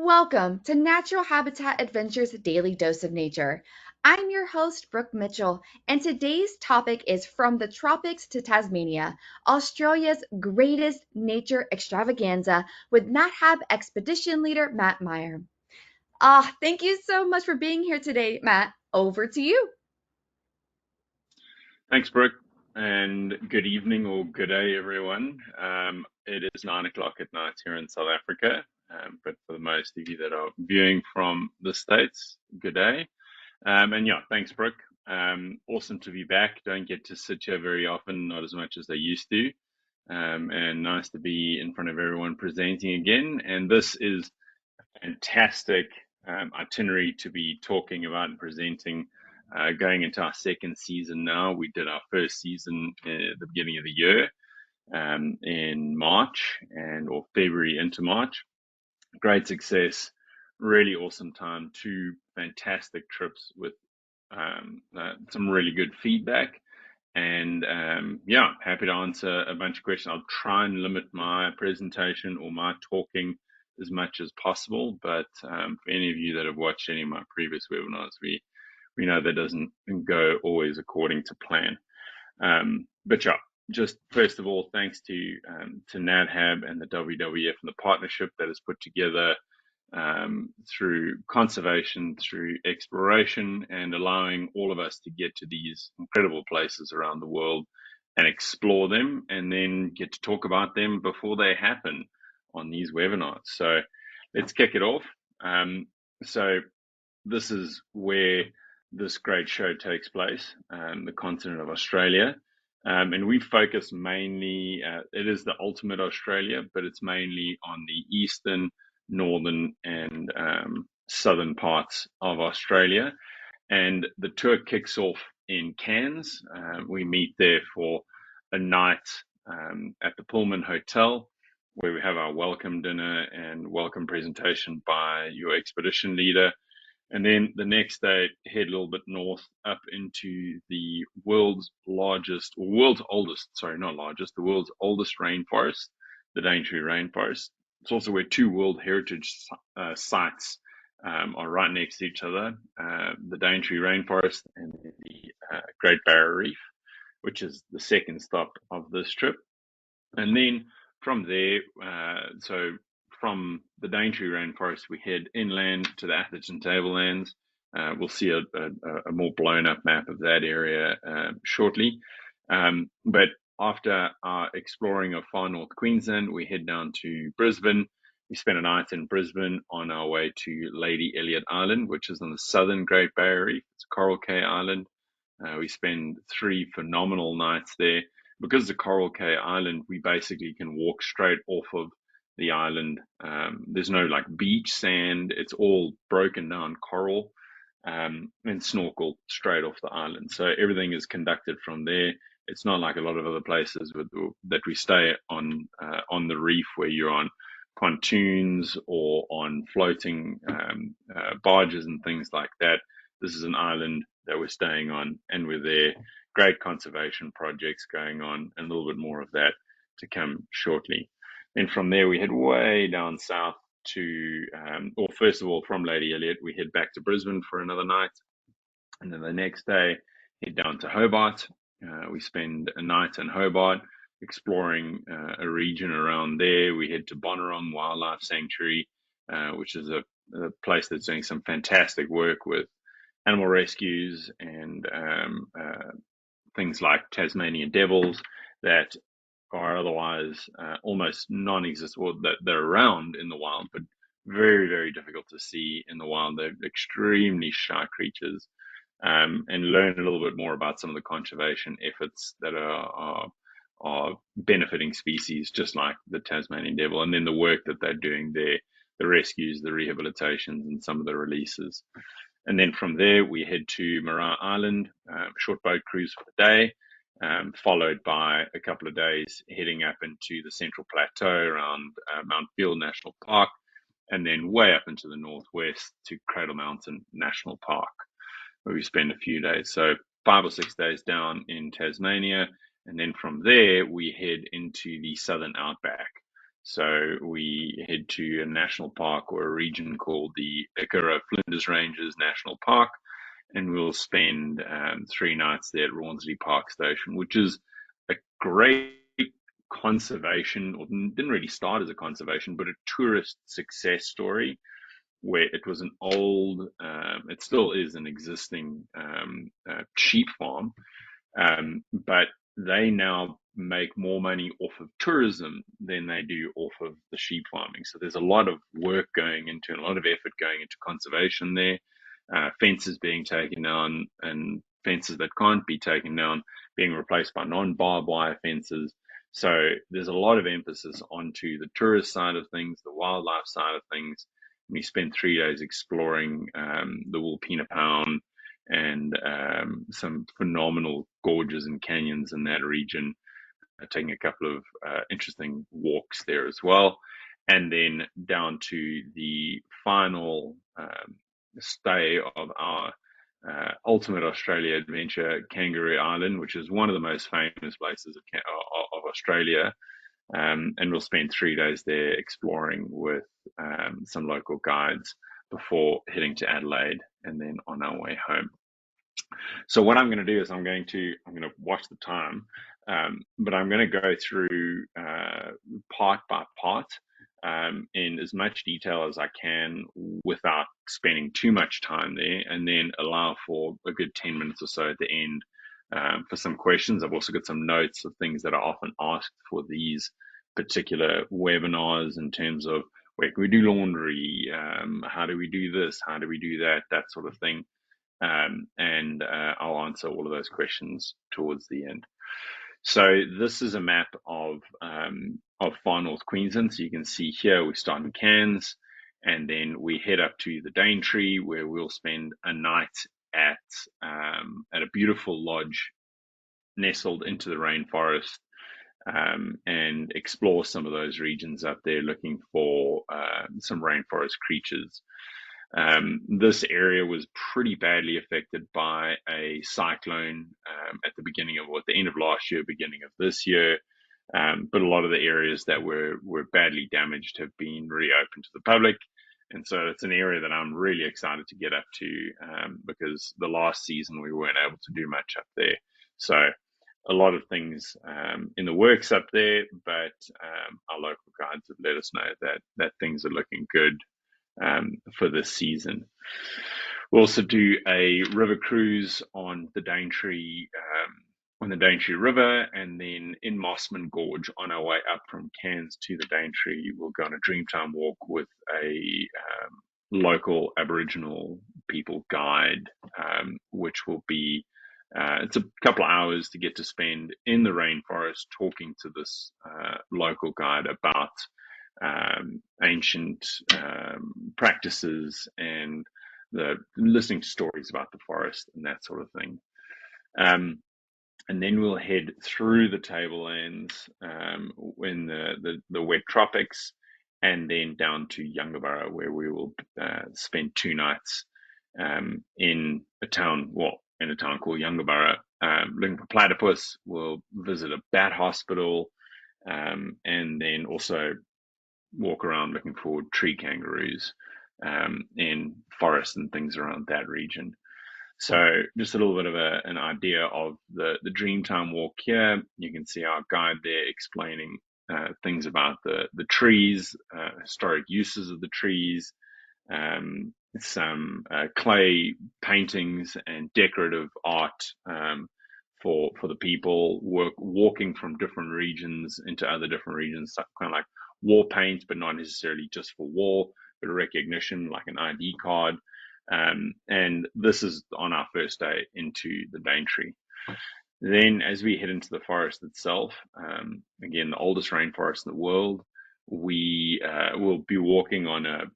Welcome to Natural Habitat Adventures Daily Dose of Nature. I'm your host, Brooke Mitchell, and today's topic is From the Tropics to Tasmania, Australia's greatest nature extravaganza with NatHab Expedition Leader Matt Meyer. Thank you so much for being here today, Matt. Over to you. Thanks, Brooke, and good evening or good day, everyone. It is 9 o'clock at night here in South Africa, but for the most of you that are viewing from the States, good day. And yeah, thanks, Brooke. Awesome to be back. Don't get to sit here very often, not as much as I used to. And nice to be in front of everyone presenting again. And this is a fantastic itinerary to be talking about and presenting. Going into our second season now. We did our first season at the beginning of the year in March or February into March. Great success, really awesome time, 2 fantastic trips with some really good feedback. And yeah, happy to answer a bunch of questions. I'll try and limit my presentation or my talking as much as possible. But for any of you that have watched any of my previous webinars, we know that doesn't go always according to plan. But yeah, just first of all, thanks to NatHab and the WWF and the partnership that is put together through conservation, through exploration, and allowing all of us to get to these incredible places around the world and explore them, and then get to talk about them before they happen on these webinars. So let's kick it off. So this is where this great show takes place, the continent of Australia. And we focus mainly, it is the ultimate Australia, but it's mainly on the eastern, northern, and southern parts of Australia. And the tour kicks off in Cairns. We meet there for a night at the Pullman Hotel, where we have our welcome dinner and welcome presentation by your expedition leader. And then the next day, head a little bit north up into the world's oldest rainforest, the Daintree Rainforest. It's also where 2 World Heritage sites are right next to each other, the Daintree Rainforest and the Great Barrier Reef, which is the second stop of this trip. And then from there, from the Daintree Rainforest, we head inland to the Atherton Tablelands. We'll see a more blown up map of that area shortly. But after our exploring of far north Queensland, we head down to Brisbane. We spend a night in Brisbane on our way to Lady Elliot Island, which is on the southern Great Barrier Reef. It's a Coral Cay Island. We spend 3 phenomenal nights there. Because the Coral Cay Island, we basically can walk straight off of the island. There's no like beach sand. It's all broken down coral, and snorkel straight off the island. So everything is conducted from there. It's not like a lot of other places that we stay on the reef, where you're on pontoons or on floating barges and things like that. This is an island that we're staying on, and we're there. Great conservation projects going on, and a little bit more of that to come shortly. Then from there, we head way down south to, first of all, from Lady Elliot, we head back to Brisbane for another night. And then the next day, head down to Hobart. We spend a night in Hobart exploring a region around there. We head to Bonorong Wildlife Sanctuary, which is a place that's doing some fantastic work with animal rescues and things like Tasmanian devils that are otherwise almost non-existent, or that they're around in the wild, but very, very difficult to see in the wild. They're extremely shy creatures, and learn a little bit more about some of the conservation efforts that are benefiting species, just like the Tasmanian devil, and then the work that they're doing there, the rescues, the rehabilitations, and some of the releases. And then from there, we head to Marat Island, short boat cruise for the day, followed by a couple of days heading up into the Central Plateau around Mount Field National Park, and then way up into the northwest to Cradle Mountain National Park, where we spend a few days. So 5 or 6 days down in Tasmania, and then from there, we head into the southern outback. So we head to a national park or a region called the Ikara Flinders Ranges National Park, and we'll spend 3 nights there at Rawnsley Park Station, which is a great conservation, or didn't really start as a conservation, but a tourist success story where it was an old, it still is an existing sheep farm, but they now make more money off of tourism than they do off of the sheep farming. So there's a lot of work going into, and a lot of effort going into conservation there. Fences being taken down, and fences that can't be taken down being replaced by non-barbed wire fences. So there's a lot of emphasis onto the tourist side of things, the wildlife side of things. We spent 3 days exploring the Wilpena Pound and some phenomenal gorges and canyons in that region, taking a couple of interesting walks there as well. And then down to the final stay of our ultimate Australia adventure, Kangaroo Island, which is one of the most famous places of Australia. And we'll spend 3 days there exploring with some local guides before heading to Adelaide and then on our way home. So what I'm going to do is I'm going to watch the time, but I'm going to go through part by part in as much detail as I can without spending too much time there, and then allow for a good 10 minutes or so at the end for some questions. I've also got some notes of things that are often asked for these particular webinars in terms of where can we do laundry, how do we do this, how do we do that, that sort of thing. And I'll answer all of those questions towards the end. So this is a map of Far North Queensland. So you can see here we start in Cairns, and then we head up to the Daintree, where we'll spend a night at a beautiful lodge nestled into the rainforest, and explore some of those regions up there, looking for some rainforest creatures. This area was pretty badly affected by a cyclone at the end of last year, beginning of this year. But a lot of the areas that were badly damaged have been reopened to the public. And so it's an area that I'm really excited to get up to because the last season we weren't able to do much up there. So a lot of things in the works up there, but our local guides have let us know that things are looking good for this season. We'll also do a river cruise on the Daintree River, and then in Mossman Gorge on our way up from Cairns to the Daintree, we'll go on a Dreamtime walk with a local Aboriginal people guide, which will be it's a couple of hours to get to spend in the rainforest talking to this local guide about ancient practices and listening to stories about the forest and that sort of thing. And then we'll head through the tablelands in the wet tropics, and then down to Yungaburra, where we will spend 2 nights in a town called Yungaburra, looking for platypus. We'll visit a bat hospital, and then also walk around looking for tree kangaroos in forests and things around that region. So just a little bit of an idea of the Dreamtime walk here. You can see our guide there explaining things about the trees, historic uses of the trees, some clay paintings and decorative art for the people walking from different regions into other different regions, kind of like war paint, but not necessarily just for war, but recognition, like an ID card. And this is on our first day into the Daintree. Then as we head into the forest itself, again, the oldest rainforest in the world, we will be walking on a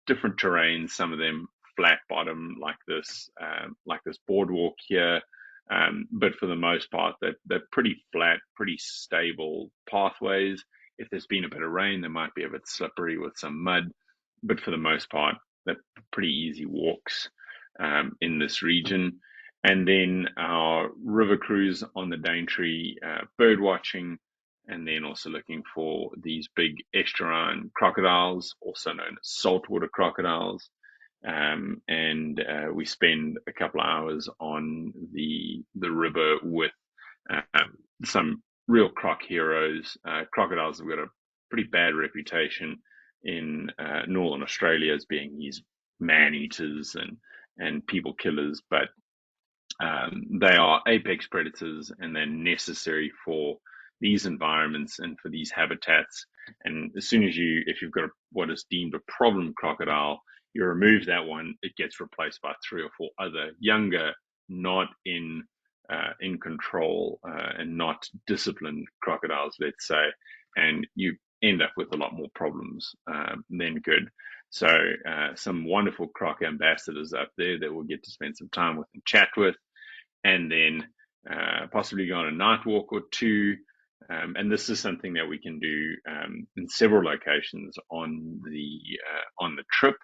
different terrain, some of them flat bottom like this boardwalk here. But for the most part, they're pretty flat, pretty stable pathways. If there's been a bit of rain, they might be a bit slippery with some mud, but for the most part, they're pretty easy walks in this region. And then our river cruise on the Daintree, bird watching, and then also looking for these big estuarine crocodiles, also known as saltwater crocodiles. And we spend a couple of hours on the river with some real croc heroes. Crocodiles have got a pretty bad reputation in northern Australia as being these man eaters and people killers, but they are apex predators, and they're necessary for these environments and for these habitats. And as soon as if you've got what is deemed a problem crocodile, you remove that one, it gets replaced by 3 or 4 other younger, not in control and not disciplined crocodiles, let's say, and you end up with a lot more problems than good. So some wonderful croc ambassadors up there that we'll get to spend some time with and chat with, and then possibly go on a night walk or two. And this is something that we can do in several locations on the trip,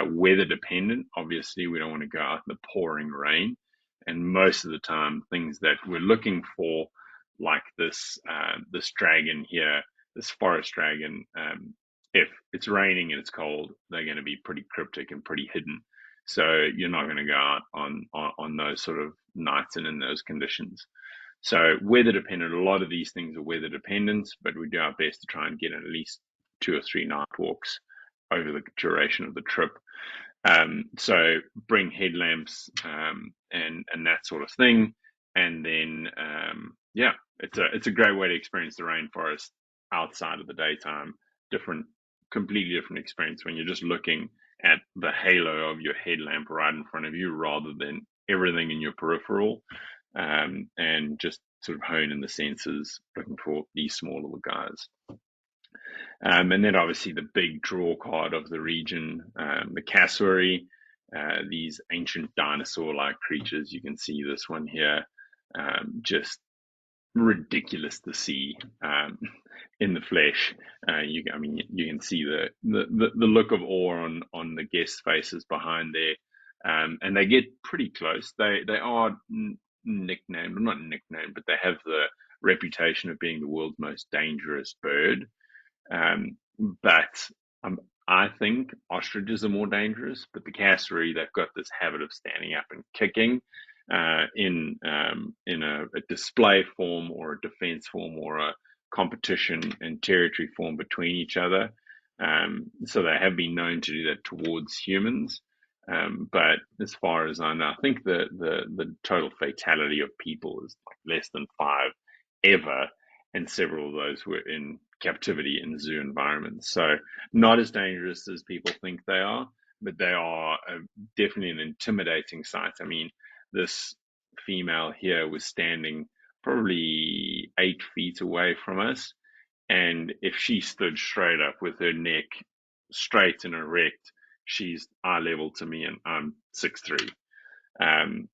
weather dependent. Obviously, we don't want to go out in the pouring rain, and most of the time, things that we're looking for, like this dragon here, this forest dragon, if it's raining and it's cold, they're going to be pretty cryptic and pretty hidden. So you're not going to go out on those sort of nights and in those conditions. So weather dependent. A lot of these things are weather dependent, but we do our best to try and get at least 2 or 3 night walks over the duration of the trip. So bring headlamps and that sort of thing, and then it's a great way to experience the rainforest outside of the daytime. Completely different experience when you're just looking at the halo of your headlamp right in front of you, rather than everything in your peripheral, and just sort of hone in the senses, looking for these small little guys. And then obviously the big draw card of the region, the cassowary, these ancient dinosaur-like creatures. You can see this one here, just ridiculous to see in the flesh. You can see the look of awe on the guests' faces behind there, and they get pretty close. They are nicknamed, not nicknamed, but they have the reputation of being the world's most dangerous bird. But I think ostriches are more dangerous, but the cassowary, they've got this habit of standing up and kicking in a display form or a defense form or a competition and territory form between each other. So they have been known to do that towards humans. But as far as I know, I think the total fatality of people is like less than 5 ever, and several of those were in captivity in zoo environments. So not as dangerous as people think they are, but they are definitely an intimidating sight. I mean, this female here was standing probably 8 feet away from us, and if she stood straight up with her neck straight and erect, she's eye level to me, and I'm 6'3".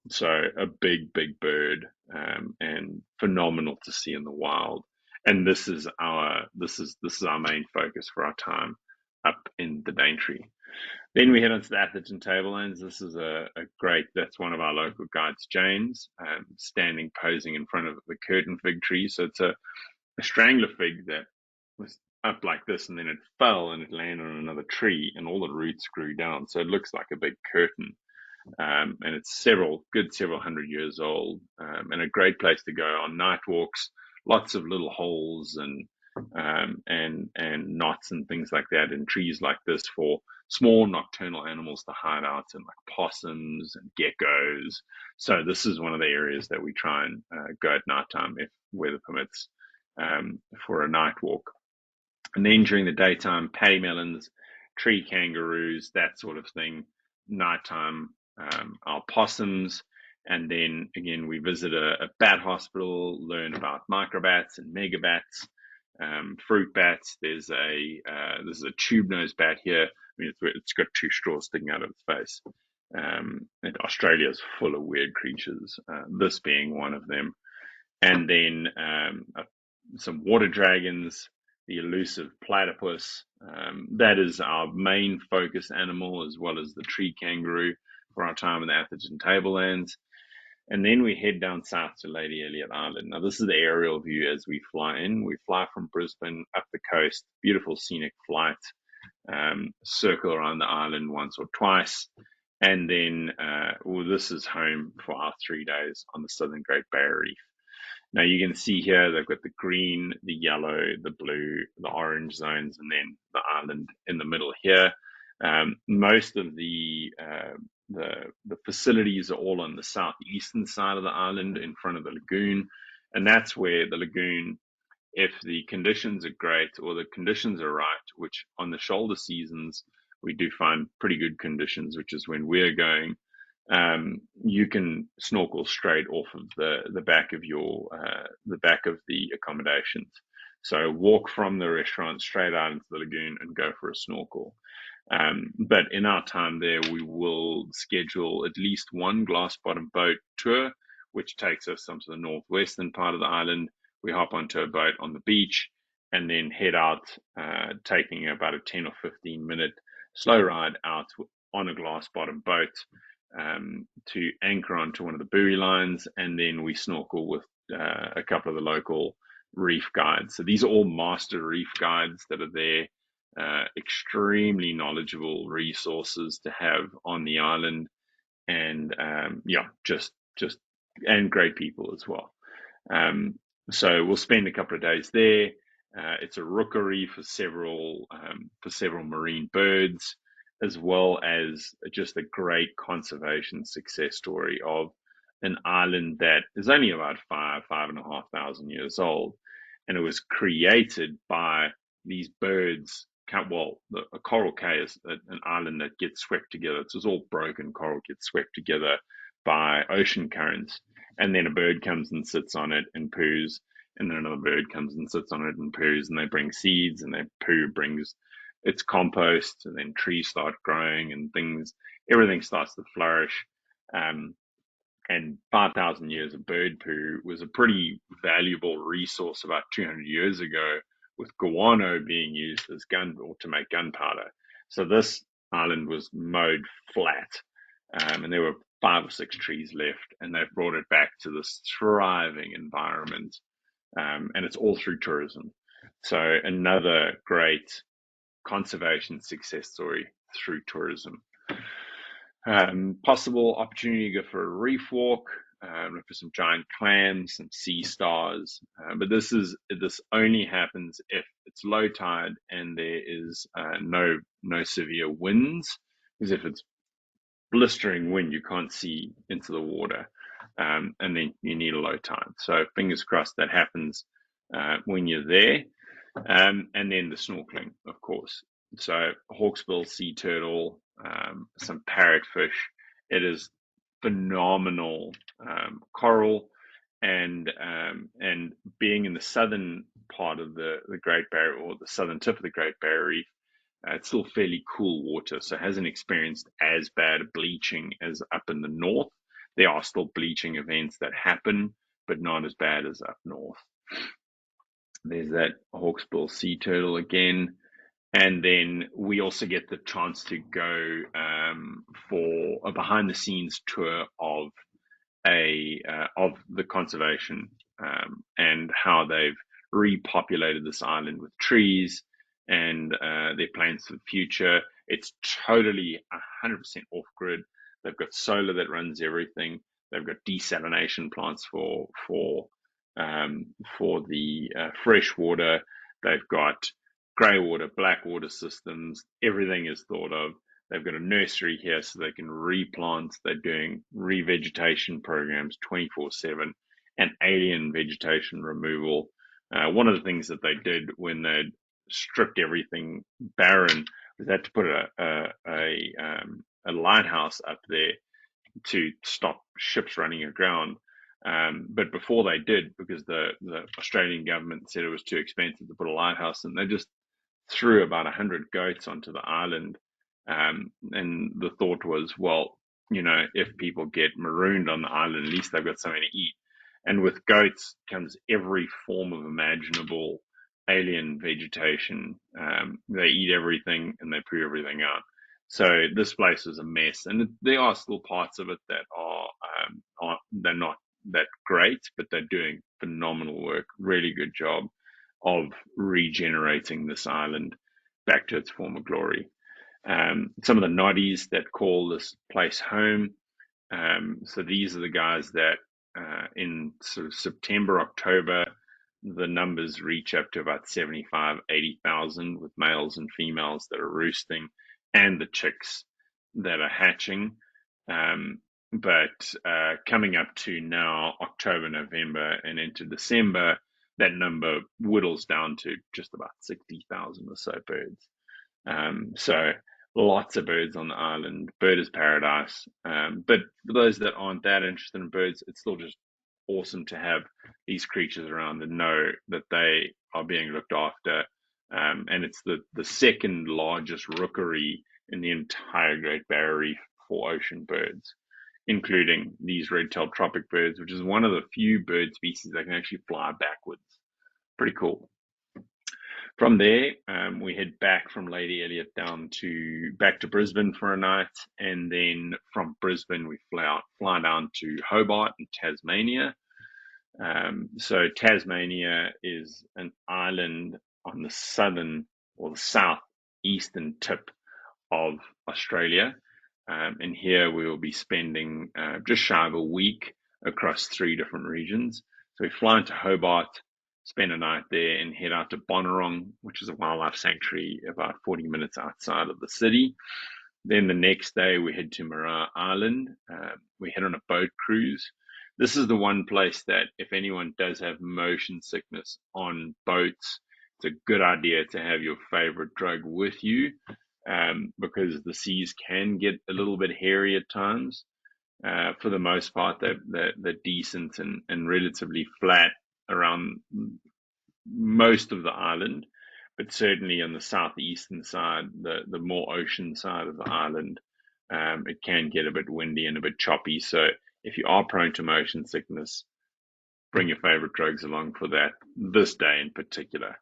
So a big bird, and phenomenal to see in the wild. And this is our main focus for our time up in the Daintree. Then we head on to the Atherton Tablelands. This is that's one of our local guides, James, standing posing in front of the curtain fig tree. So it's a strangler fig that was up like this, and then it fell and it landed on another tree, and all the roots grew down. So it looks like a big curtain. And it's several hundred years old, and a great place to go on night walks. Lots of little holes and knots and things like that in trees like this for small nocturnal animals to hide out in, like possums and geckos. So this is one of the areas that we try and go at nighttime if weather permits, for a night walk. And then during the daytime, paddy melons, tree kangaroos, that sort of thing. Nighttime, our possums. And then again, we visit a bat hospital, learn about microbats and megabats, fruit bats. This is a tube-nosed bat here. I mean, it's got 2 straws sticking out of its face. And Australia is full of weird creatures, this being one of them. And then some water dragons, the elusive platypus. That is our main focus animal, as well as the tree kangaroo for our time in the Atherton Tablelands. And then we head down south to Lady Elliot Island. Now, this is the aerial view as we fly in. We fly from Brisbane up the coast, beautiful scenic flight, circle around the island once or twice. And then, this is home for our 3 days on the southern Great Barrier Reef. Now you can see here they've got the green, the yellow, the blue, the orange zones, and then the island in the middle here. Most of the facilities are all on the southeastern side of the island in front of the lagoon, and that's where the lagoon, if the conditions are great or the conditions are right, which on the shoulder seasons we do find pretty good conditions, which is when we're going, you can snorkel straight off of the back of the back of the accommodations. So walk from the restaurant straight out into the lagoon and go for a snorkel. But in our time there, we will schedule at least one glass bottom boat tour, which takes us onto the northwestern part of the island. We hop onto a boat on the beach and then head out, taking about a 10 or 15 minute slow ride out on a glass bottom boat, to anchor onto one of the buoy lines, and then we snorkel with a couple of the local reef guides. So these are all master reef guides that are there, extremely knowledgeable resources to have on the island, and just and great people as well. So we'll spend a couple of days there. It's a rookery for several marine birds, as well as just a great conservation success story of an island that is only about 5,500 years old, and it was created by these birds. Well, a coral cay is an island that gets swept together. It's all broken coral gets swept together by ocean currents, and then a bird comes and sits on it and poos, and then another bird comes and sits on it and poos, and they bring seeds, and their poo brings its compost, and then trees start growing and everything starts to flourish. And 5,000 years of bird poo was a pretty valuable resource about 200 years ago, with guano being used as to make gunpowder. So this island was mowed flat, and there were 5 or 6 trees left, and they've brought it back to this thriving environment, and it's all through tourism. So another great conservation success story through tourism. Possible opportunity to go for a reef walk, look for some giant clams, some sea stars. But this only happens if it's low tide and there is no severe winds, because if it's blistering wind, you can't see into the water, and then you need a low tide. So fingers crossed that happens when you're there. And then the snorkeling, of course. So hawksbill sea turtle, some parrotfish. It is phenomenal coral, and being in the southern part of the Great Barrier, or the southern tip of the Great Barrier Reef, it's still fairly cool water, so it hasn't experienced as bad bleaching as up in the north. There are still bleaching events that happen, but not as bad as up north. There's that hawksbill sea turtle again. And then we also get the chance to go for a behind the scenes tour of the conservation, and how they've repopulated this island with trees, and their plans for the future. It's totally 100% off grid. They've got solar that runs everything. They've got desalination plants for the fresh water. They've got grey water, black water systems. Everything is thought of. They've got a nursery here so they can replant. They're doing revegetation programs 24/7 and alien vegetation removal. One of the things that they did when they stripped everything barren was they had to put a lighthouse up there to stop ships running aground. But before they did, because the Australian government said it was too expensive to put a lighthouse in, they just threw about 100 goats onto the island. And the thought was, well, if people get marooned on the island, at least they've got something to eat. And with goats comes every form of imaginable alien vegetation. They eat everything and they poo everything out. So this place is a mess, and there are still parts of it that they're not that great, but they're doing phenomenal work. Really good job of regenerating this island back to its former glory. Some of the noddies that call this place home. So these are the guys that in sort of September, October, the numbers reach up to about 75, 80,000 with males and females that are roosting and the chicks that are hatching. But coming up to now, October, November, and into December, that number whittles down to just about 60,000 or so birds. So lots of birds on the island. Bird is paradise. But for those that aren't that interested in birds, it's still just awesome to have these creatures around and know that they are being looked after. And it's the second largest rookery in the entire Great Barrier Reef for ocean birds, including these red-tailed tropic birds, which is one of the few bird species that can actually fly backwards. Pretty cool. From there, we head back from Lady Elliot back to Brisbane for a night, and then from Brisbane we fly down to Hobart in Tasmania. So Tasmania is an island on the southern or the southeastern tip of Australia, and here we will be spending just shy of a week across 3 different regions. So we fly into Hobart, spend a night there, and head out to Bonorong, which is a wildlife sanctuary about 40 minutes outside of the city. Then the next day we head to Marat Island. We head on a boat cruise. This is the one place that if anyone does have motion sickness on boats, it's a good idea to have your favorite drug with you, because the seas can get a little bit hairy at times. For the most part, they're decent and relatively flat around most of the island, but certainly on the southeastern side, the more ocean side of the island, it can get a bit windy and a bit choppy. So if you are prone to motion sickness, bring your favorite drugs along for that, this day in particular.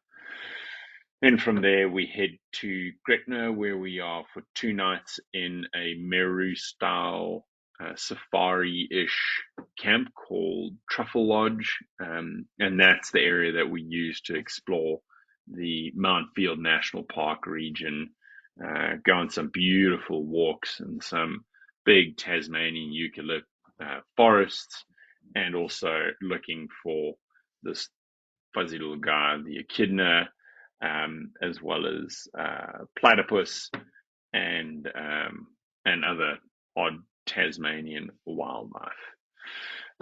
Then from there, we head to Gretna, where we are for 2 nights in a Meru-style safari-ish camp called Truffle Lodge, and that's the area that we use to explore the Mount Field National Park region, go on some beautiful walks and some big Tasmanian eucalypt forests, and also looking for this fuzzy little guy, the echidna, as well as platypus and other odd Tasmanian wildlife.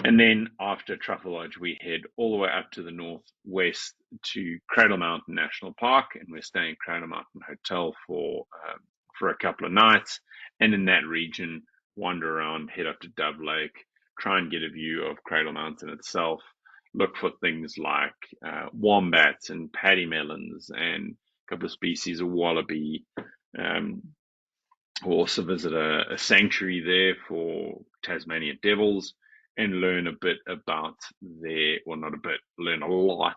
And then after Truffle Lodge, we head all the way up to the northwest to Cradle Mountain National Park, and we're staying at Cradle Mountain Hotel for a couple of nights. And in that region, wander around, head up to Dove Lake, try and get a view of Cradle Mountain itself. Look for things like wombats and paddymellons and a couple of species of wallaby. We'll also visit a sanctuary there for Tasmanian devils and learn a bit about learn a lot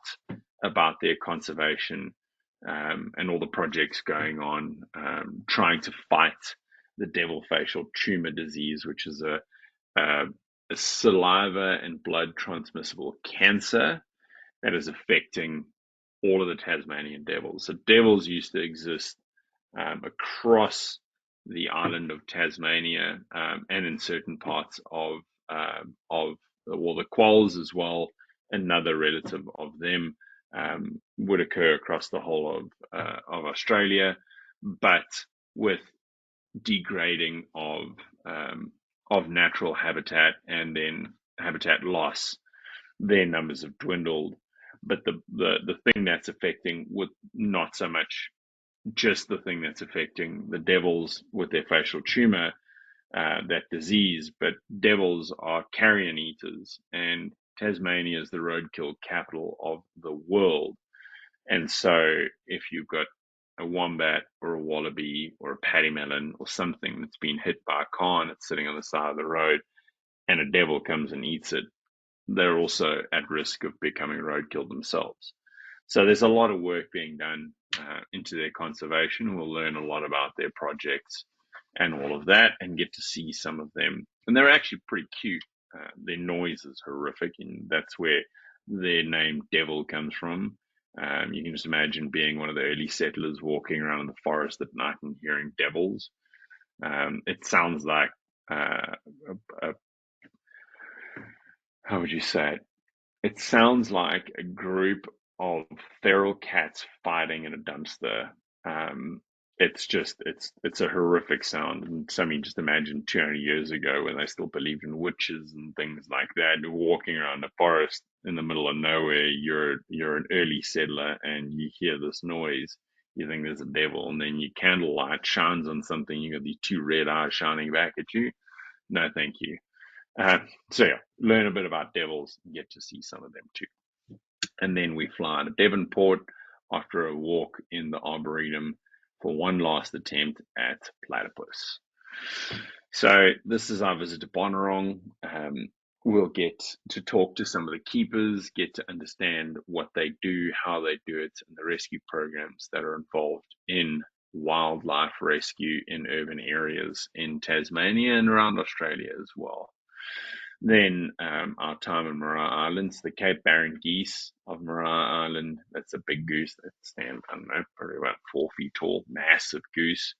about their conservation and all the projects going on, trying to fight the devil facial tumor disease, which is a saliva and blood transmissible cancer that is affecting all of the Tasmanian devils. So devils used to exist across the island of Tasmania, and in certain parts of the quolls as well. Another relative of them would occur across the whole of Australia, but with degrading of natural habitat and then habitat loss, their numbers have dwindled. But the thing that's affecting, with not so much just the thing that's affecting the devils with their facial tumor, that disease, but devils are carrion eaters, and Tasmania is the roadkill capital of the world. And so if you've got a wombat or a wallaby or a paddymellon or something that's been hit by a car and it's sitting on the side of the road and a devil comes and eats it, they're also at risk of becoming roadkill themselves. So there's a lot of work being done into their conservation. We'll learn a lot about their projects and all of that and get to see some of them. And they're actually pretty cute. their noise is horrific, and that's where their name Devil comes from. You can just imagine being one of the early settlers walking around in the forest at night and hearing devils. It sounds like how would you say it? It sounds like a group of feral cats fighting in a dumpster. Um, it's a horrific sound, and so I mean, just imagine 200 years ago when they still believed in witches and things like that. Walking around the forest in the middle of nowhere, you're an early settler, and you hear this noise. You think there's a devil, and then your candlelight shines on something. You got these two red eyes shining back at you. No, thank you. So yeah, learn a bit about devils, get to see some of them too. And then we fly to Devonport after a walk in the Arboretum for one last attempt at platypus. So this is our visit to Bonorong. We'll get to talk to some of the keepers, get to understand what they do, how they do it, and the rescue programs that are involved in wildlife rescue in urban areas in Tasmania and around Australia as well. Then our time in Maria Islands, the Cape Barren geese of Maria Island. That's a big goose that stand, I don't know, probably about 4 feet tall, massive goose.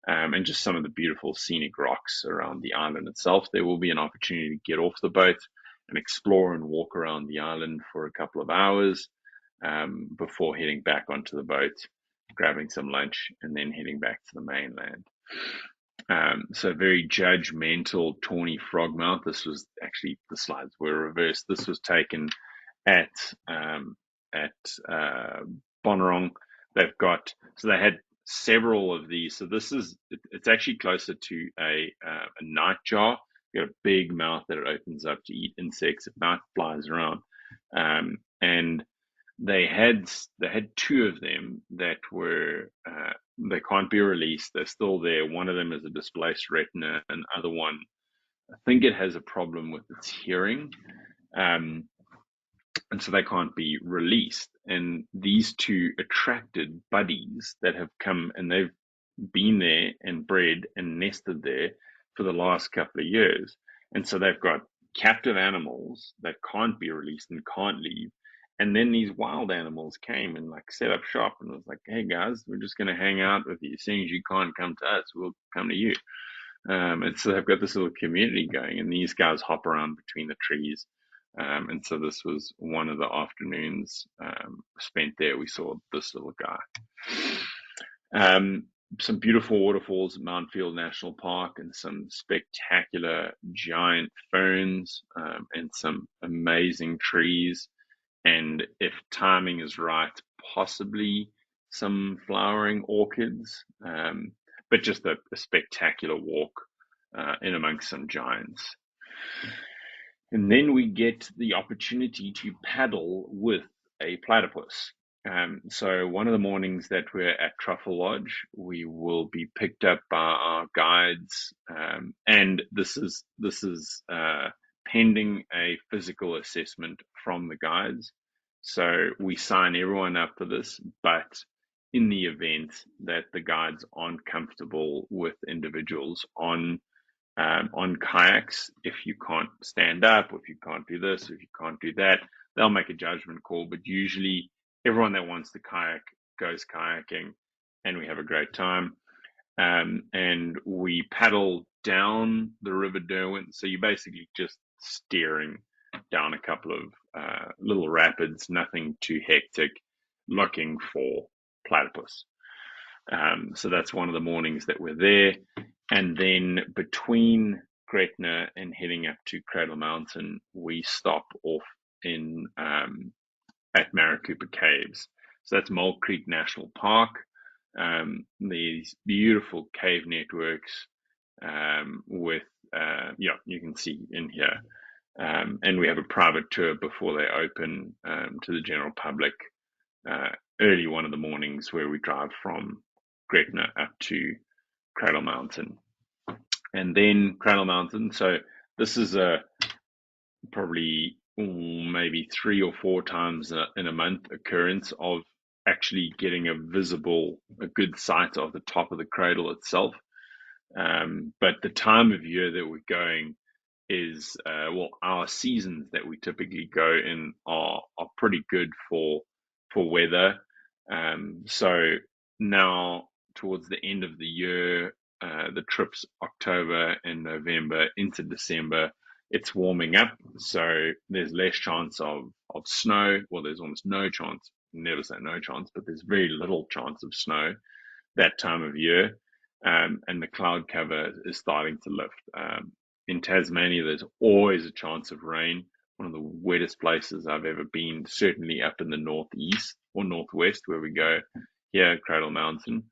And just some of the beautiful scenic rocks around the island itself. There will be an opportunity to get off the boat and explore and walk around the island for a couple of hours before heading back onto the boat, grabbing some lunch, and then heading back to the mainland. So very judgmental, tawny frogmouth. This was actually, the slides were reversed. This was taken at Bonorong. They've got, so they had several of these. So this is, it's actually closer to a nightjar. You've got a big mouth that it opens up to eat insects. It night flies around, and they had two of them that were they can't be released. They're still there. One of them is a displaced retina, and the other one, I think it has a problem with its hearing, and so they can't be released. And these two attracted buddies that have come, and they've been there and bred and nested there for the last couple of years. And so they've got captive animals that can't be released and can't leave. And then these wild animals came and like set up shop and was like, hey guys, we're just going to hang out with you. As soon as you can't come to us, we'll come to you. And so they've got this little community going, and these guys hop around between the trees. And so this was one of the afternoons spent there. We saw this little guy. Some beautiful waterfalls at Mount Field National Park, and some spectacular giant ferns, and some amazing trees. And if timing is right, possibly some flowering orchids, but just a spectacular walk in amongst some giants. And then we get the opportunity to paddle with a platypus. So one of the mornings that we're at Truffle Lodge, we will be picked up by our guides, and this is pending a physical assessment from the guides. So we sign everyone up for this, but in the event that the guides aren't comfortable with individuals on kayaks, if you can't stand up, if you can't do this, if you can't do that, they'll make a judgment call. But usually everyone that wants to kayak goes kayaking, and we have a great time. And we paddle down the River Derwent. So you're basically just steering down a couple of little rapids, nothing too hectic, looking for platypus. So that's one of the mornings that we're there. And then between Gretna and heading up to Cradle Mountain, we stop off in at Maricopa Caves. So that's Mole Creek National Park. These beautiful cave networks with, you can see in here. And we have a private tour before they open to the general public early one of the mornings, where we drive from Gretna up to Cradle Mountain. And then Cradle Mountain, so this is a probably maybe 3 or 4 times in a month occurrence of actually getting a good sight of the top of the cradle itself. But the time of year that we're going, well, our seasons that we typically go in are pretty good for weather. So now towards the end of the year, the trips October and November into December, it's warming up, so there's less chance of snow. Well, there's almost no chance. Never say no chance, but there's very little chance of snow that time of year, and the cloud cover is starting to lift. In Tasmania, there's always a chance of rain. One of the wettest places I've ever been, certainly up in the northeast or northwest where we go here at Cradle Mountain.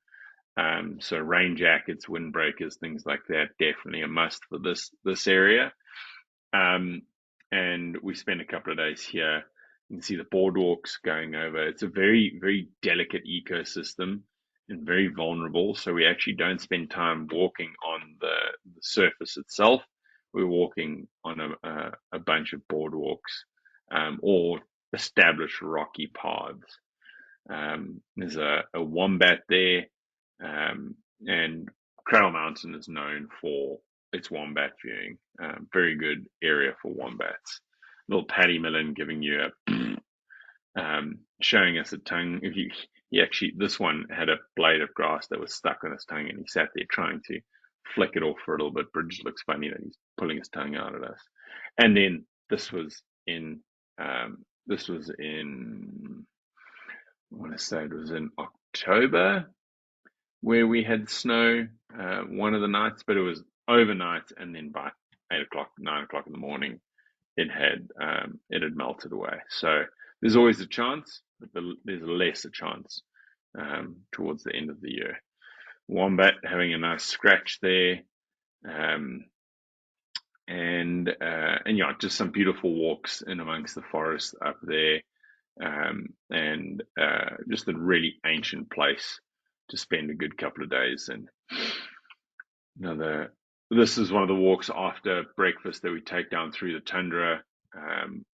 So rain jackets, windbreakers, things like that, definitely a must for this area. And we spent a couple of days here. You can see the boardwalks going over. It's a very, very delicate ecosystem and very vulnerable. So we actually don't spend time walking on the surface itself. We're walking on a bunch of boardwalks, or established rocky paths. There's a wombat there, and Cradle Mountain is known for its wombat viewing. Very good area for wombats. Little Paddy Millen giving you showing us a tongue. He actually, this one had a blade of grass that was stuck on his tongue, and he sat there trying to flick it off for a little bit, but it just looks funny that he's pulling his tongue out at us. And then this was in, I want to say it was in October, where we had snow one of the nights, but it was overnight, and then by 8 o'clock, 9 o'clock in the morning, it had melted away. So there's always a chance, but there's less a chance towards the end of the year. Wombat having a nice scratch there, and yeah, just some beautiful walks in amongst the forest up there, and just a really ancient place to spend a good couple of days in. This is one of the walks after breakfast that we take down through the tundra,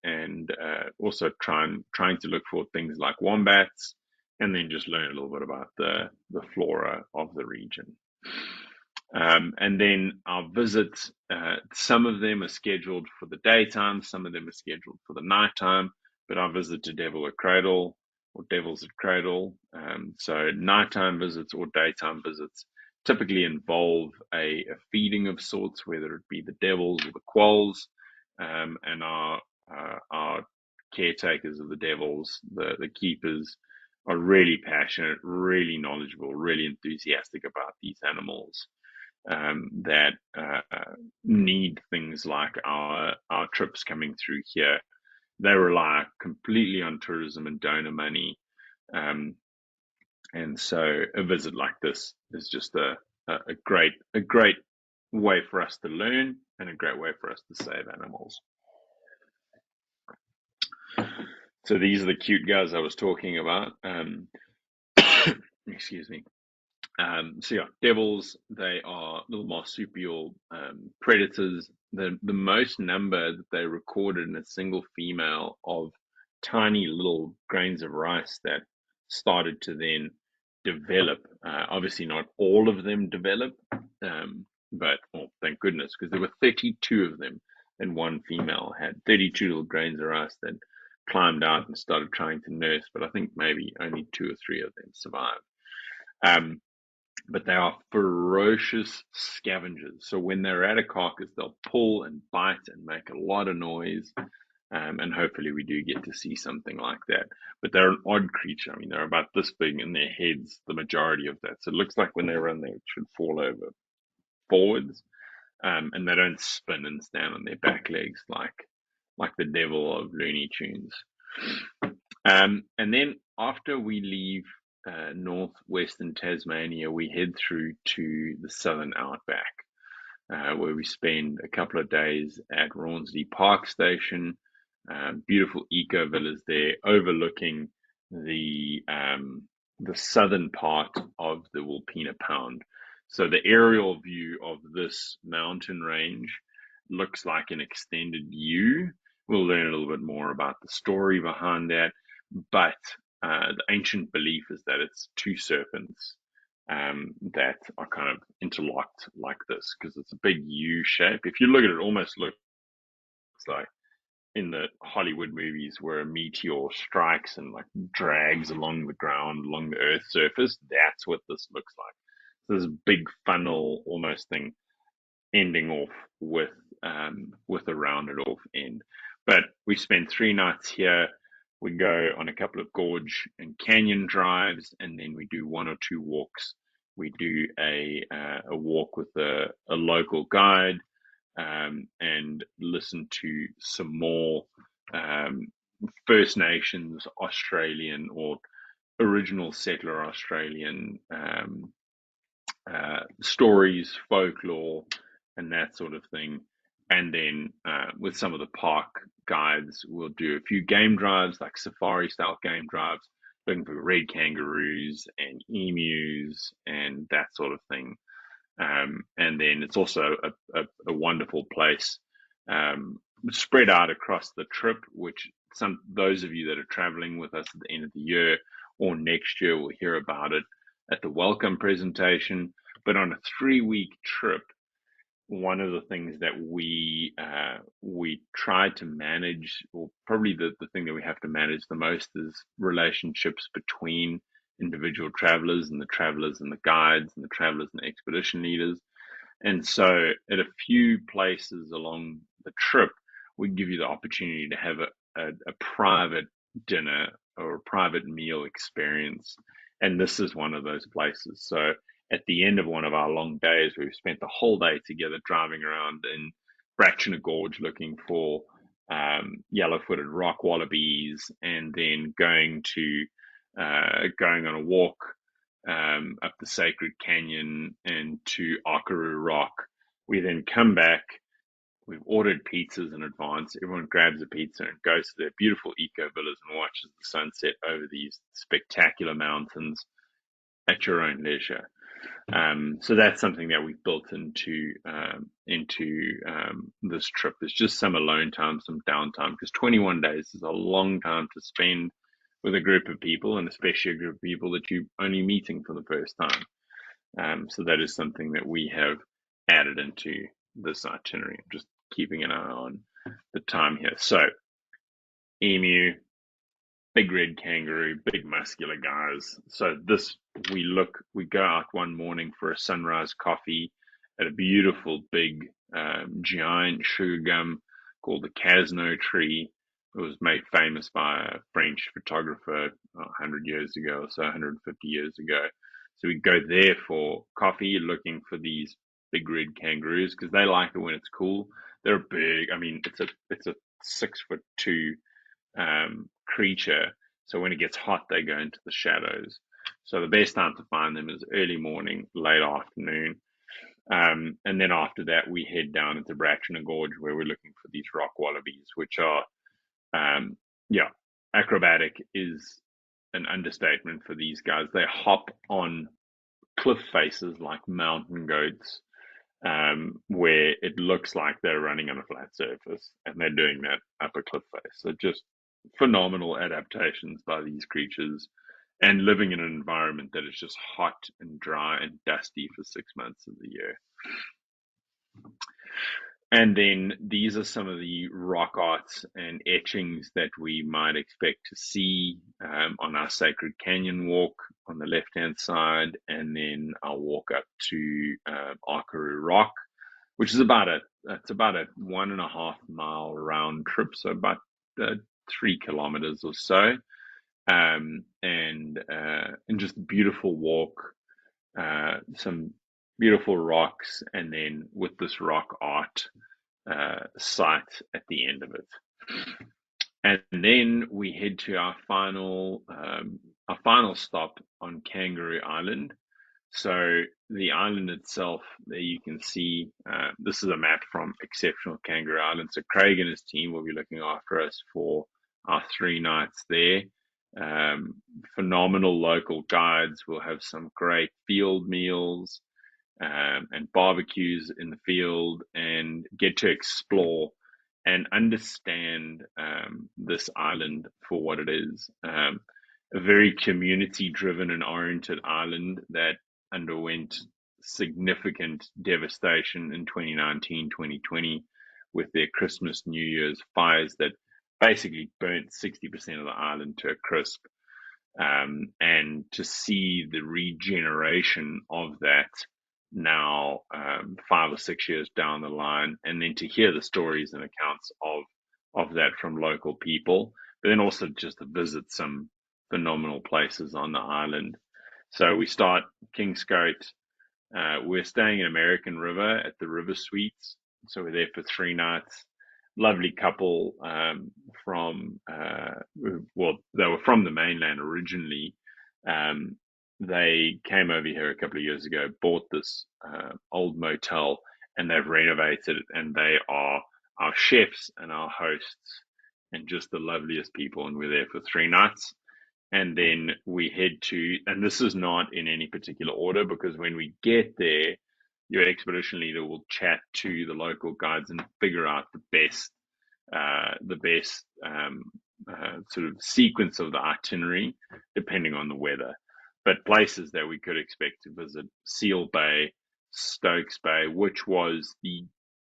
and also trying to look for things like wombats, and then just learn a little bit about the flora of the region. And then our visits, some of them are scheduled for the daytime, some of them are scheduled for the nighttime, but our visit to Devils at Cradle, so nighttime visits or daytime visits typically involve a feeding of sorts, whether it be the devils or the quolls, and our caretakers of the devils, the keepers, are really passionate, really knowledgeable, really enthusiastic about these animals, that need things like our trips coming through here. They rely completely on tourism and donor money, and so a visit like this is just a great way for us to learn and a great way for us to save animals. So these are the cute guys I was talking about. Excuse me. So yeah, devils, they are little marsupial predators. The most number that they recorded in a single female of tiny little grains of rice that started to then develop. Obviously, not all of them develop, but thank goodness, because there were 32 of them, and one female had 32 little grains of rice that climbed out and started trying to nurse. But I think maybe only 2 or 3 of them survived. But they are ferocious scavengers. So when they're at a carcass, they'll pull and bite and make a lot of noise. And hopefully we do get to see something like that. But they're an odd creature. I mean, they're about this big, and their heads, the majority of that. So it looks like when they run, they should fall over forwards. And they don't spin and stand on their back legs like the devil of Looney Tunes. And then after we leave northwestern Tasmania, we head through to the southern outback, where we spend a couple of days at Rawnsley Park Station. Beautiful eco villas there, overlooking the southern part of the Wilpena Pound. So the aerial view of this mountain range looks like an extended U. We'll learn a little bit more about the story behind that, but the ancient belief is that it's 2 serpents that are kind of interlocked like this, because it's a big U shape. If you look at it, it almost looks looks like in the Hollywood movies where a meteor strikes and like drags along the ground, along the Earth's surface. That's what this looks like. So this big funnel almost thing ending off with a rounded off end. But we spent 3 nights here. We go on a couple of gorge and canyon drives, and then we do 1 or 2 walks. We do a walk with a local guide, and listen to some more First Nations Australian or original settler Australian stories, folklore, and that sort of thing. And then with some of the park guides, we'll do a few game drives, like safari style game drives, looking for red kangaroos and emus and that sort of thing. And then it's also a wonderful place spread out across the trip, which those of you that are traveling with us at the end of the year or next year will hear about it at the welcome presentation. But on a 3-week trip, one of the things that we try to manage, or probably the thing that we have to manage the most, is relationships between individual travelers and the guides and the travelers and the expedition leaders. And so at a few places along the trip, we give you the opportunity to have a private dinner or a private meal experience. And this is one of those places. So at the end of one of our long days, we've spent the whole day together driving around in Brachna Gorge looking for yellow-footed rock wallabies, and then going on a walk up the Sacred Canyon and to Akaroo Rock. We then come back. We've ordered pizzas in advance. Everyone grabs a pizza and goes to their beautiful eco villas and watches the sunset over these spectacular mountains at your own leisure. So that's something that we've built into this trip. There's just some alone time, some downtime, because 21 days is a long time to spend with a group of people, and especially a group of people that you're only meeting for the first time. So that is something that we have added into this itinerary. I'm just keeping an eye on the time here. So emu, big red kangaroo, big muscular guys. So we go out one morning for a sunrise coffee at a beautiful big giant sugar gum called the Casno tree. It was made famous by a French photographer 100 years ago, or so 150 years ago. So we go there for coffee, looking for these big red kangaroos because they like it when it's cool. They're big. I mean, it's a 6'2" creature. So when it gets hot, they go into the shadows. So the best time to find them is early morning, late afternoon. And then after that, we head down into Brachna Gorge where we're looking for these rock wallabies, which are, acrobatic is an understatement for these guys. They hop on cliff faces like mountain goats, where it looks like they're running on a flat surface, and they're doing that up a cliff face. So just phenomenal adaptations by these creatures, and living in an environment that is just hot and dry and dusty for 6 months of the year. And then these are some of the rock arts and etchings that we might expect to see on our Sacred Canyon walk on the left-hand side, and then I'll walk up to Akaroo Rock, which is about a 1.5 mile round trip, so about 3 kilometers or so, and just a beautiful walk, some beautiful rocks, and then with this rock art site at the end of it. And then we head to our final stop on Kangaroo Island. So the island itself, there you can see, this is a map from Exceptional Kangaroo Island. So Craig and his team will be looking after us for our 3 nights there. Phenomenal local guides. We'll have some great field meals and barbecues in the field, and get to explore and understand this island for what it is. A very community-driven and oriented island that underwent significant devastation in 2019, 2020, with their Christmas, New Year's fires that basically burnt 60% of the island to a crisp. And to see the regeneration of that now, 5 or 6 years down the line, and then to hear the stories and accounts of that from local people, but then also just to visit some phenomenal places on the island. So we start Kingscote. We're staying in American River at the River Suites. So we're there for 3 nights. Lovely couple from, well, they were from the mainland originally. They came over here a couple of years ago, bought this old motel, and they've renovated it, and they are our chefs and our hosts and just the loveliest people. And we're there for 3 nights. And then we head to, and this is not in any particular order, because when we get there, your expedition leader will chat to the local guides and figure out the best sort of sequence of the itinerary, depending on the weather. But places that we could expect to visit: Seal Bay, Stokes Bay, which was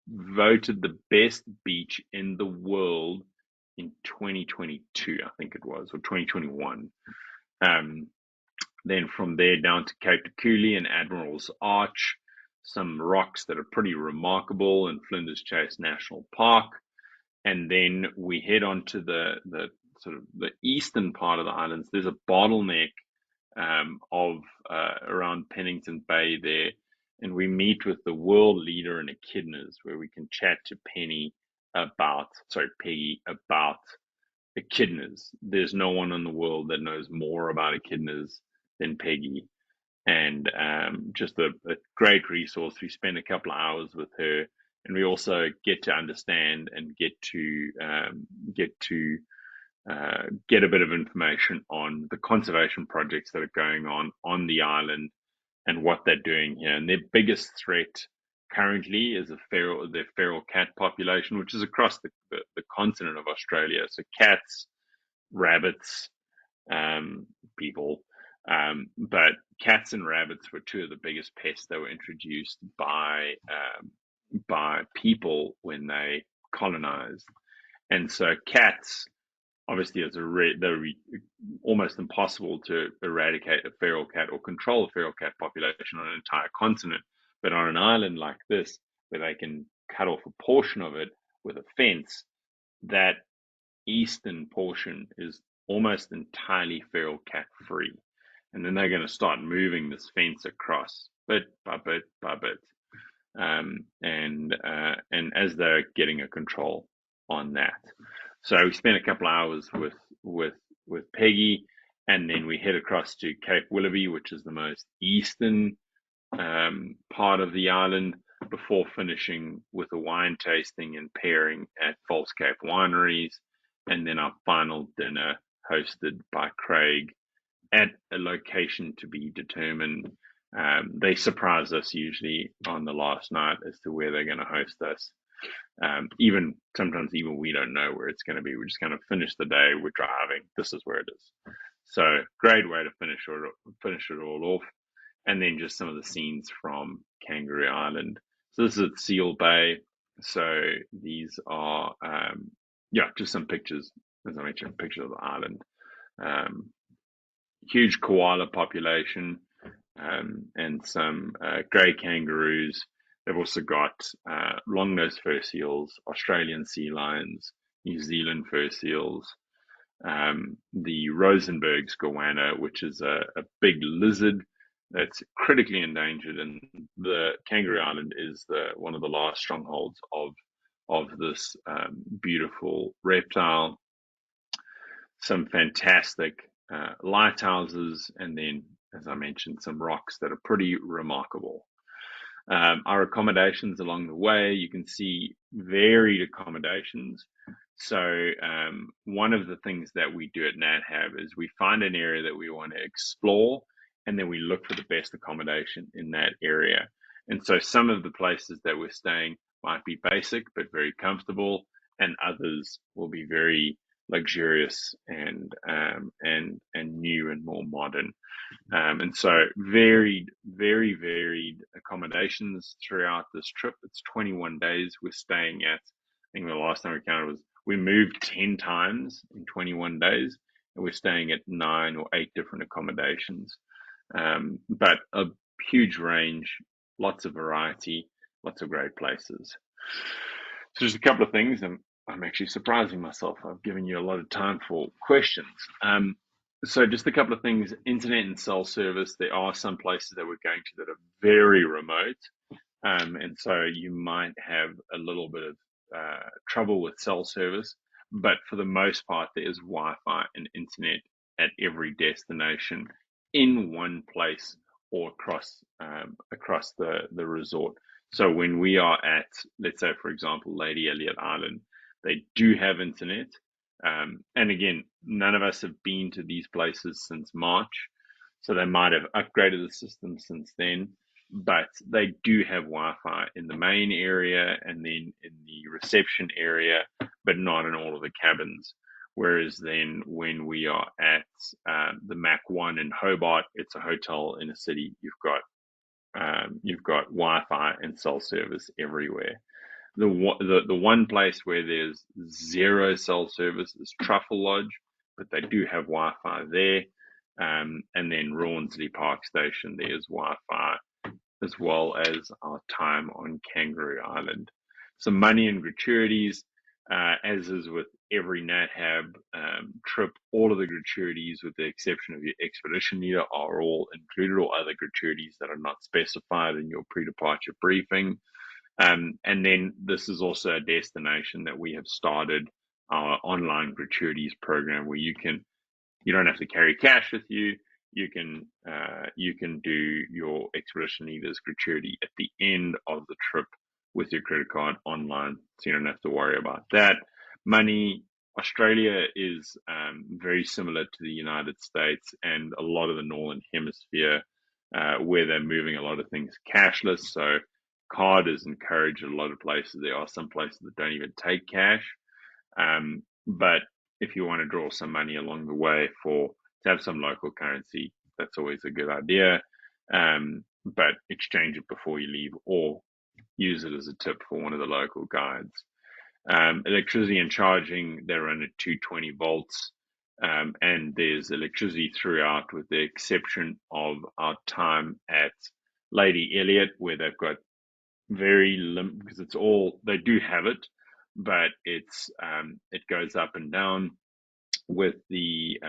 voted the best beach in the world in 2022, I think it was, or 2021. Then from there down to Cape de Cooley and Admiral's Arch, some rocks that are pretty remarkable in Flinders Chase National Park. And then we head on to the sort of the eastern part of the islands. There's a bottleneck around Pennington Bay there, and we meet with the world leader in echidnas, where we can chat to Peggy about echidnas. There's no one in the world that knows more about echidnas than Peggy, and just a great resource. We spend a couple of hours with her, and we also get to understand and get a bit of information on the conservation projects that are going on the island and what they're doing here. And their biggest threat currently is the feral cat population, which is across the continent of Australia. So cats, rabbits, people. But cats and rabbits were two of the biggest pests that were introduced by people when they colonized. And so cats, obviously, they're almost impossible to eradicate a feral cat or control a feral cat population on an entire continent. But on an island like this, where they can cut off a portion of it with a fence, that eastern portion is almost entirely feral cat free. And then they're going to start moving this fence across bit by bit by bit. And as they're getting a control on that. So we spent a couple of hours with Peggy, and then we head across to Cape Willoughby, which is the most eastern part of the island, before finishing with a wine tasting and pairing at False Cape Wineries, and then our final dinner hosted by Craig at a location to be determined. They surprise us usually on the last night as to where they're going to host us. Sometimes we don't know where it's going to be. We're just going to finish the day. We're driving. This is where it is. So great way to finish it all off. And then just some of the scenes from Kangaroo Island. So this is at Seal Bay. So these are, just some pictures, as I mentioned, pictures of the island. Huge koala population, and some grey kangaroos. They've also got long-nosed fur seals, Australian sea lions, New Zealand fur seals, the Rosenberg's goanna, which is a big lizard that's critically endangered, and the Kangaroo Island is one of the last strongholds of this beautiful reptile. Some fantastic lighthouses, and then, as I mentioned, some rocks that are pretty remarkable. Our accommodations along the way, you can see varied accommodations. So one of the things that we do at NatHab is we find an area that we want to explore, and then we look for the best accommodation in that area. And so some of the places that we're staying might be basic but very comfortable, and others will be very luxurious and new and more modern. And so very varied accommodations throughout this trip. It's 21 days we're staying at think the last time we counted was we moved 10 times in 21 days, and we're staying at 9 or 8 different accommodations. But a huge range, lots of variety, lots of great places. So just a couple of things. I'm actually surprising myself. I've given you a lot of time for questions. So just a couple of things. Internet and cell service. There are some places that we're going to that are very remote. And so you might have a little bit of trouble with cell service. But for the most part, there is Wi-Fi and internet at every destination in one place or across the resort. So when we are at, let's say, for example, Lady Elliot Island, they do have internet. And again, none of us have been to these places since March, so they might have upgraded the system since then. But they do have Wi-Fi in the main area and then in the reception area, but not in all of the cabins. Whereas then when we are at the Mac 1 in Hobart, it's a hotel in a city. You've got Wi-Fi and cell service everywhere. The one place where there's zero cell service is Truffle Lodge, but they do have Wi-Fi there. And then Rawnsley Park Station, there's Wi-Fi, as well as our time on Kangaroo Island. So money and gratuities, as is with every NatHab trip, all of the gratuities, with the exception of your expedition leader, are all included, or other gratuities that are not specified in your pre-departure briefing. And then this is also a destination that we have started our online gratuities program, where you don't have to carry cash with you. You can do your expedition leaders gratuity at the end of the trip with your credit card online, so you don't have to worry about that. Money, Australia is very similar to the United States and a lot of the Northern Hemisphere, where they're moving a lot of things cashless. So card is encouraged at a lot of places. There are some places that don't even take cash. But if you want to draw some money along the way to have some local currency, that's always a good idea. But exchange it before you leave, or use it as a tip for one of the local guides. Electricity and charging, they run at 220 volts. And there's electricity throughout, with the exception of our time at Lady Elliot, where they've got very limited, because they do have it, but it goes up and down with the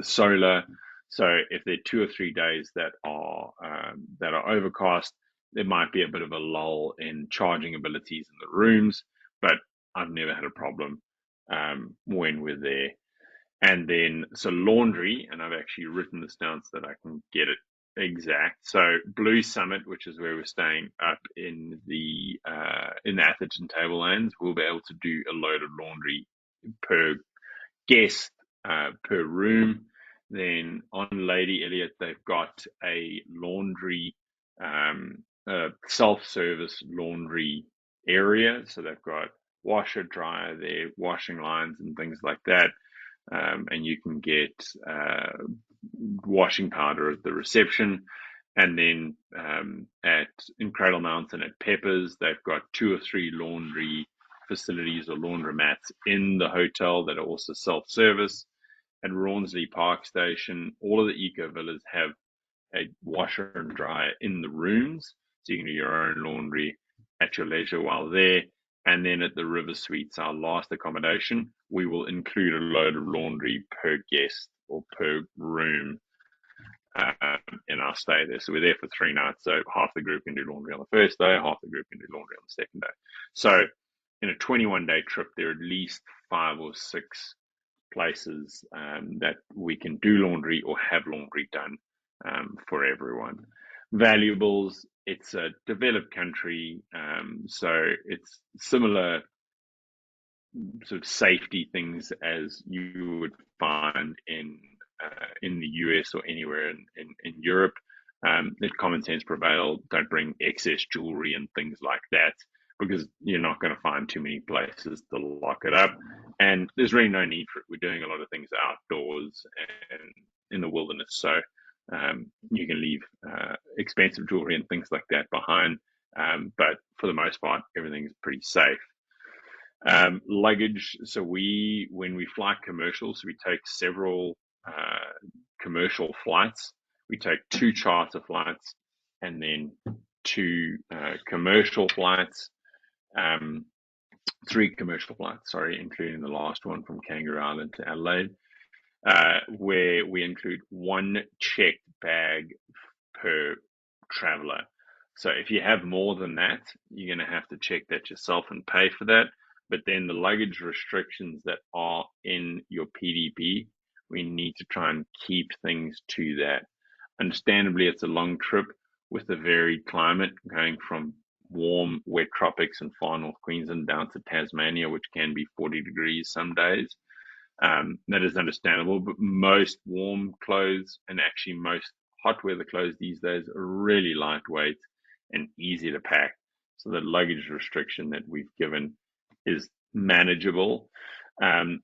solar. So if there are 2 or 3 days that are overcast, there might be a bit of a lull in charging abilities in the rooms, but I've never had a problem when we're there. And then, so laundry, and I've actually written this down so that I can get it exact. So Blue Summit, which is where we're staying up in the Atherton Tablelands, we'll be able to do a load of laundry per guest per room. Then on Lady Elliot, they've got a laundry, self-service laundry area. So they've got washer, dryer there, washing lines and things like that. And you can get washing powder at the reception. And then in Cradle Mountain at Peppers, they've got 2 or 3 laundry facilities or laundromats in the hotel that are also self-service. At Rawnsley Park Station, all of the eco villas have a washer and dryer in the rooms, so you can do your own laundry at your leisure while there. And then at the River Suites, our last accommodation, we will include a load of laundry per guest or per room in our stay there. So we're there for 3 nights. So half the group can do laundry on the first day, half the group can do laundry on the second day. So in a 21-day trip, there are at least 5 or 6 places that we can do laundry or have laundry done for everyone. Valuables, it's a developed country, so it's similar sort of safety things as you would find in the US or anywhere in Europe. Let common sense prevail. Don't bring excess jewelry and things like that, because you're not going to find too many places to lock it up. And there's really no need for it. We're doing a lot of things outdoors and in the wilderness. So you can leave expensive jewelry and things like that behind. But for the most part, everything's pretty safe. Luggage. So when we fly commercials, we take several commercial flights. We take 2 charter flights and then 2 commercial flights. 3 commercial flights, sorry, including the last one from Kangaroo Island to Adelaide, where we include 1 checked bag per traveler. So if you have more than that, you're going to have to check that yourself and pay for that. But then the luggage restrictions that are in your PDP, we need to try and keep things to that. Understandably, it's a long trip with the varied climate going from warm, wet tropics in far north Queensland down to Tasmania, which can be 40 degrees some days. That is understandable, but most warm clothes and actually most hot weather clothes these days are really lightweight and easy to pack. So the luggage restriction that we've given is manageable.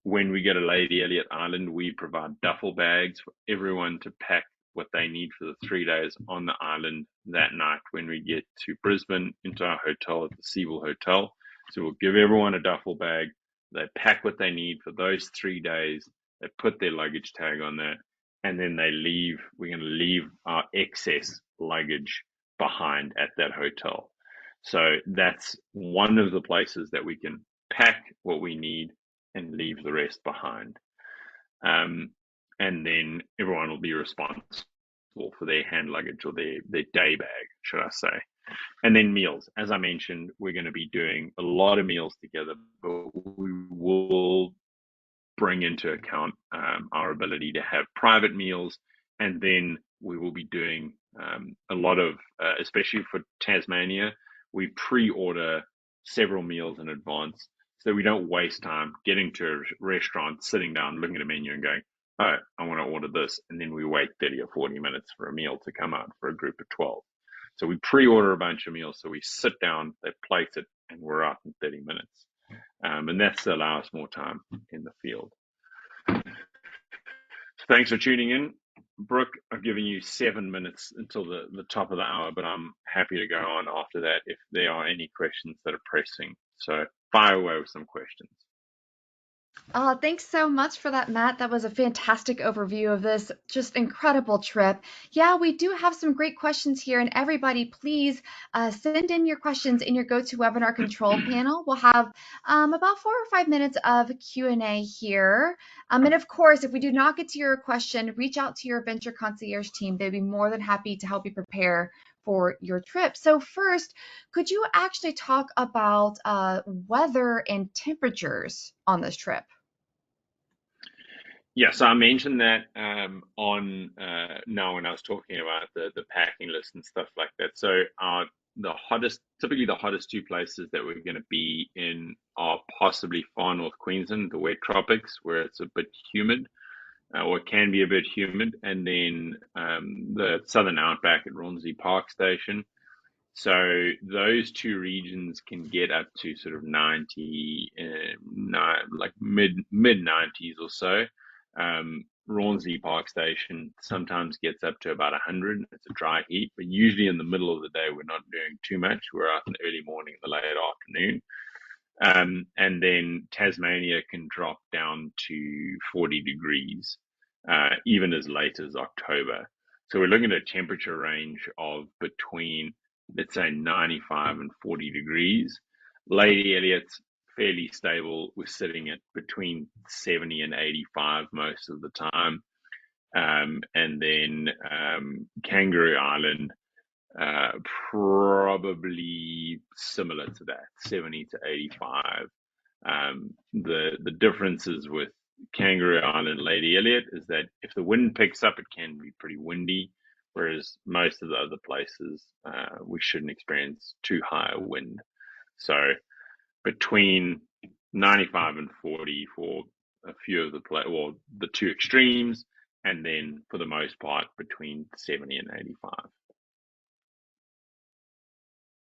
When we go to Lady Elliot Island, we provide duffel bags for everyone to pack what they need for the 3 days on the island that night when we get to Brisbane into our hotel at the Seaville Hotel. So we'll give everyone a duffel bag. They pack what they need for those 3 days. They put their luggage tag on that, and then they leave. We're going to leave our excess luggage behind at that hotel. So that's one of the places that we can pack what we need and leave the rest behind. And then everyone will be responsible for their hand luggage or their day bag, should I say. And then meals. As I mentioned, we're going to be doing a lot of meals together, but we will bring into account our ability to have private meals. And then we will be doing a lot of, especially for Tasmania, we pre-order several meals in advance so we don't waste time getting to a restaurant, sitting down, looking at a menu and going, oh, I want to order this. And then we wait 30 or 40 minutes for a meal to come out for a group of 12. So we pre-order a bunch of meals. So we sit down, they plate it, and we're out in 30 minutes. And that's to allow us more time in the field. Thanks for tuning in. Brooke, I've given you 7 minutes until the top of the hour, but I'm happy to go on after that if there are any questions that are pressing. So fire away with some questions. Thanks so much for that, Matt. That was a fantastic overview of this just incredible trip. Yeah, we do have some great questions here, and everybody, please send in your questions in your GoToWebinar control panel. We'll have about 4 or 5 minutes of Q&A here. And of course, if we do not get to your question, reach out to your Adventure Concierge team. They'd be more than happy to help you prepare for your trip. So first, could you actually talk about weather and temperatures on this trip? Yeah, so I mentioned that on now when I was talking about the packing list and stuff like that. So typically the hottest 2 places that we're going to be in are possibly far north Queensland, the wet tropics, where it's a bit humid, or it can be a bit humid, and then the southern outback at Ronsley Park Station. So those 2 regions can get up to sort of 90, like mid 90s or so. Rawnsley Park Station sometimes gets up to about 100. It's a dry heat, but usually in the middle of the day, we're not doing too much. We're out in the early morning, the late afternoon. And then Tasmania can drop down to 40 degrees, even as late as October. So we're looking at a temperature range of between, let's say, 95 and 40 degrees. Lady Elliot's fairly stable. We're sitting at between 70 and 85 most of the time. And then Kangaroo Island, probably similar to that, 70 to 85. The differences with Kangaroo Island and Lady Elliot is that if the wind picks up, it can be pretty windy, whereas most of the other places we shouldn't experience too high a wind. So between 95 and 40 for a few of the 2 extremes, and then for the most part between 70 and 85.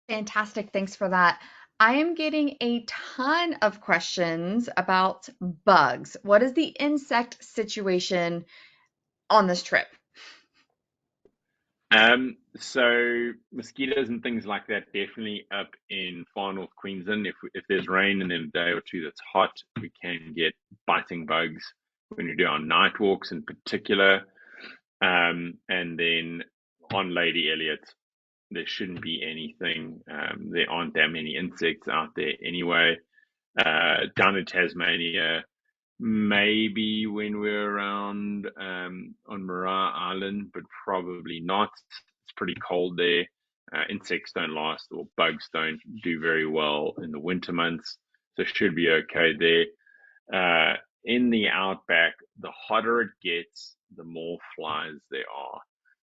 Fantastic. Thanks for that. I am getting a ton of questions about bugs. What is the insect situation on this trip? So mosquitoes and things like that definitely up in far north Queensland. If there's rain and then a day or two that's hot, we can get biting bugs when we do our night walks in particular. And then on Lady Elliot, there shouldn't be anything. There aren't that many insects out there anyway. Down in Tasmania, maybe when we're around on Marat Island, but probably not. It's pretty cold there. Insects don't last, or bugs don't do very well in the winter months, so it should be okay there. In the outback, the hotter it gets, the more flies there are.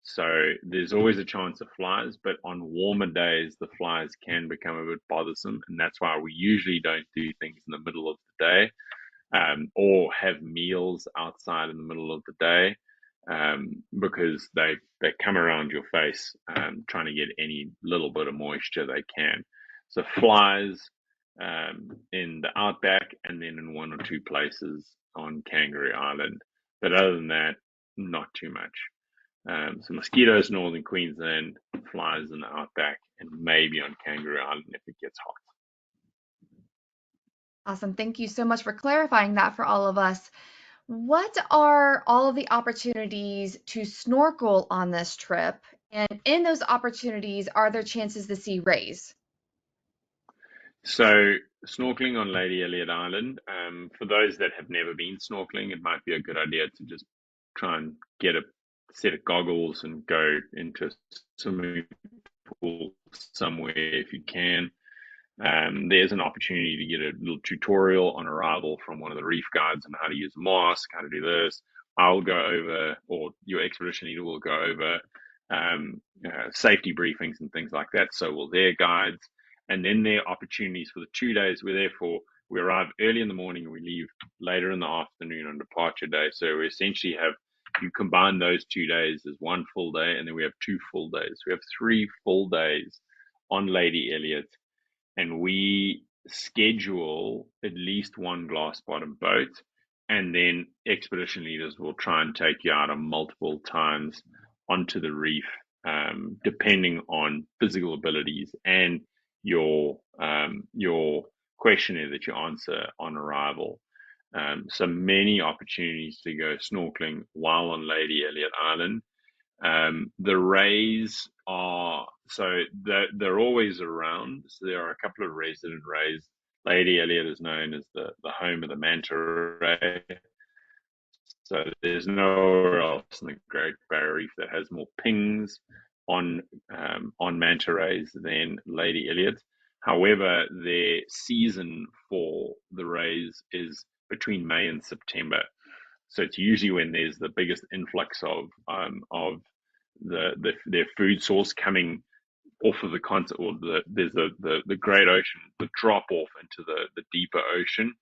So there's always a chance of flies, but on warmer days, the flies can become a bit bothersome, and that's why we usually don't do things in the middle of the day, or have meals outside in the middle of the day, because they come around your face, trying to get any little bit of moisture they can. So flies, in the outback, and then in one or two places on Kangaroo Island. But other than that, not too much. So mosquitoes, northern Queensland, flies in the outback, and maybe on Kangaroo Island if it gets hot. Awesome. Thank you so much for clarifying that for all of us. What are all of the opportunities to snorkel on this trip? And in those opportunities, are there chances to see rays? So snorkeling on Lady Elliot Island, for those that have never been snorkeling, it might be a good idea to just try and get a set of goggles and go into a swimming pool somewhere if you can. There's an opportunity to get a little tutorial on arrival from one of the reef guides on how to use a mask, how to do this. I'll go over, or your expedition leader will go over safety briefings and things like that. So will their guides. And then there are opportunities for the 2 days. We arrive early in the morning and we leave later in the afternoon on departure day. So we essentially you combine those 2 days as one full day, and then we have 2 full days. We have 3 full days on Lady Elliot, and we schedule at least one glass bottom boat, and then expedition leaders will try and take you out on multiple times onto the reef, depending on physical abilities and your questionnaire that you answer on arrival. So many opportunities to go snorkeling while on Lady Elliot Island. The rays are, so they're always around. So there are a couple of resident rays. Lady Elliot is known as the home of the manta ray. So there's nowhere else in the Great Barrier Reef that has more pings on manta rays than Lady Elliot. However, their season for the rays is between May and September. So it's usually when there's the biggest influx of their food source coming off of the continent, or there's the Great Ocean, the drop off into the deeper ocean,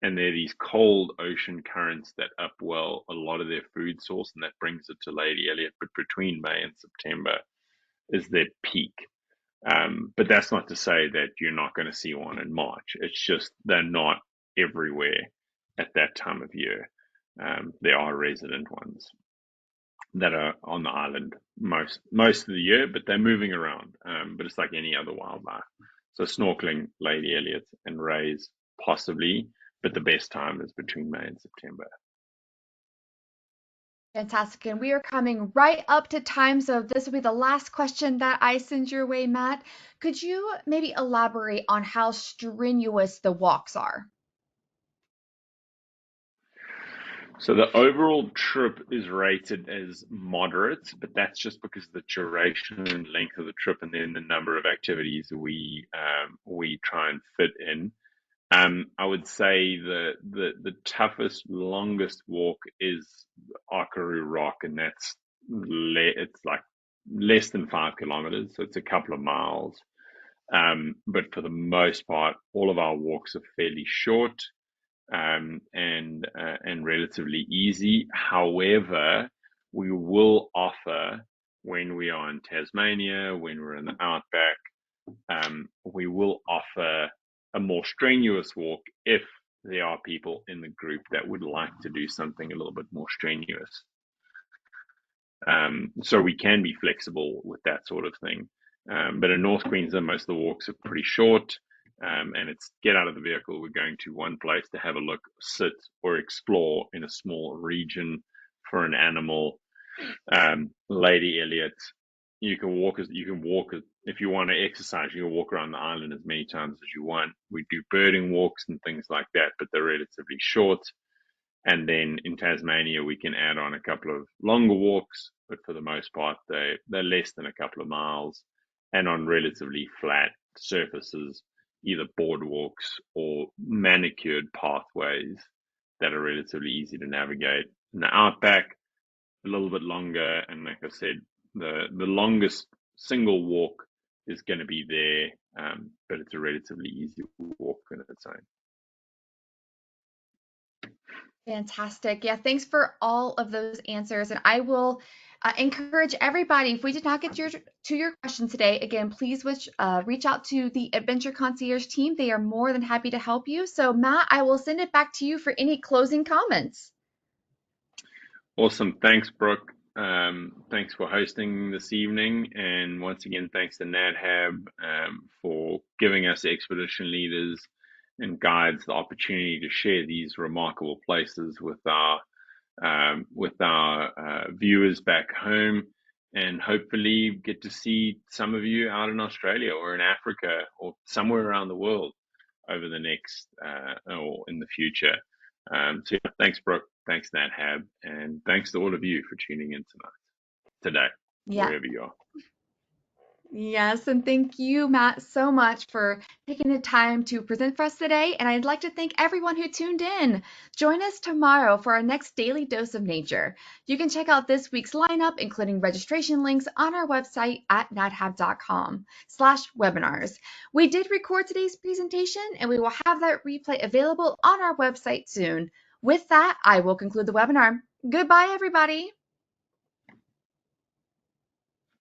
and there are these cold ocean currents that upwell a lot of their food source, and that brings it to Lady Elliot. But between May and September is their peak. But that's not to say that you're not going to see one in March. It's just they're not everywhere at that time of year. There are resident ones that are on the island most of the year, but they're moving around. But it's like any other wildlife. So snorkeling, Lady Elliot, and rays possibly, but the best time is between May and September. Fantastic. And we are coming right up to time. So this will be the last question that I send your way, Matt. Could you maybe elaborate on how strenuous the walks are? So the overall trip is rated as moderate, but that's just because of the duration and length of the trip, and then the number of activities we try and fit in. I would say the toughest, longest walk is Akaroo Rock, and it's like less than 5 kilometers, so it's a couple of miles. But for the most part, all of our walks are fairly short, and relatively easy. However, we will offer, when we are in Tasmania, when we're in the outback, we will offer a more strenuous walk if there are people in the group that would like to do something a little bit more strenuous. So we can be flexible with that sort of thing. But in North Queensland, most of the walks are pretty short, and it's get out of the vehicle. We're going to one place to have a look, sit, or explore in a small region for an animal. Lady Elliot, you can walk if you want to exercise. You can walk around the island as many times as you want. We do birding walks and things like that, but they're relatively short. And then in Tasmania, we can add on a couple of longer walks, but for the most part, they're less than a couple of miles and on relatively flat surfaces, either boardwalks or manicured pathways that are relatively easy to navigate. In the outback, a little bit longer, and like I said, the longest single walk is going to be there, but it's a relatively easy walk in its own. Fantastic. Yeah, thanks for all of those answers. And I will encourage everybody, if we did not get to your question today, again, please reach out to the Adventure Concierge team. They are more than happy to help you. So, Matt, I will send it back to you for any closing comments. Awesome. Thanks, Brooke. Thanks for hosting this evening. And once again, thanks to NatHab for giving us expedition leaders and guides the opportunity to share these remarkable places with our viewers back home, and hopefully get to see some of you out in Australia or in Africa or somewhere around the world over the next or in the future. So yeah, thanks, Brooke. Thanks, NatHab, and thanks to all of you for tuning in today, Yeah. wherever you are. Yes, and thank you, Matt, so much for taking the time to present for us today. And I'd like to thank everyone who tuned in. Join us tomorrow for our next daily dose of nature. You can check out this week's lineup, including registration links, on our website at nathab.com/webinars. We did record today's presentation, and we will have that replay available on our website soon. With that, I will conclude the webinar. Goodbye, everybody.